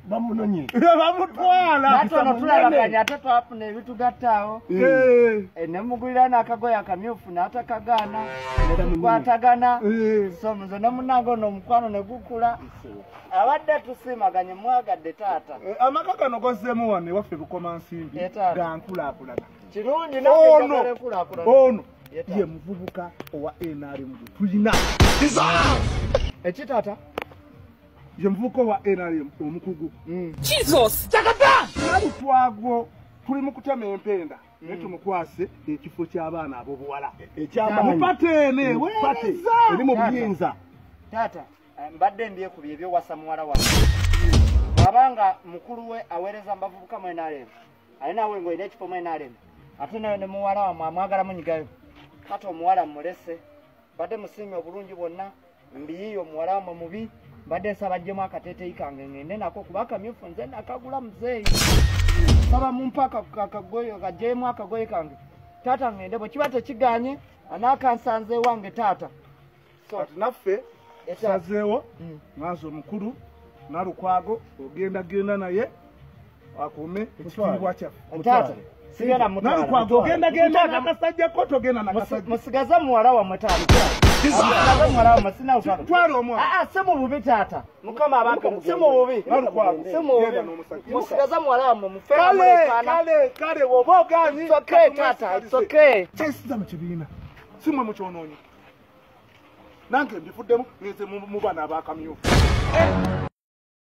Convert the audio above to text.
bamunonye bamutwala natono tulabaganya atatu apuna ebitu gattaawo nemugulira n'akagoye akamyufu n'atakagaana netukwatagana so nze ne munnange ono omukwano ne gukula abadde tusiimaganye mwagadde taata amaka gano gozzeemu wano ewaffe Bukomansimbi gankulaakulana kirungi nange enkulaakulana ono ye muvubuka owa NRM tulina ekitaata ye muvubuka owa NRM omukugu Jesus nalutwago tuli mu kutema empenda naye tumukwase ekifo ky'abaana ab'obuwala mupatene weereza eri mu buyinza taata mbadde mbyekubye ebyowasa muwala wange abanga mukulu we aweereza mbavubuka mu NRM alina wengo ina ekifo mu NRM ate nayo ne muwala wamwe amwagala munyigayo kati omuwala mulese badde musiimye obulungi bwonna mbiyiyo omuwala wamwe mubi badde nsaba ajjemu akateeteeyi kange ngende nako kuba akamyufu nze nakagula muzeeyi saba mumpa akagoye kajjeemu akagoye kange taata ngende bwe kiba tekiganye anaakansanze wange taata kati naffe tusazeewo mwanzi omukulu nalukwago ogenda naye akuume ekitiibwa kyaffe taata sigenda nalukwago ogenda nakasajja ko togenda nakasajja musigaze muwala wamwe musigaze muwala wamwe sinawutalo twala omwana si mu bubi taata mukama abantu si mu bubi si mu bubi musigaze muwala wamwe mufeeramulekaana kale woba ogaanyi it's okay taata it's okay kyesiza mu kibiina si mwe mukyonoonyi nange mbifuddemu ngenze mu bana abakamyufu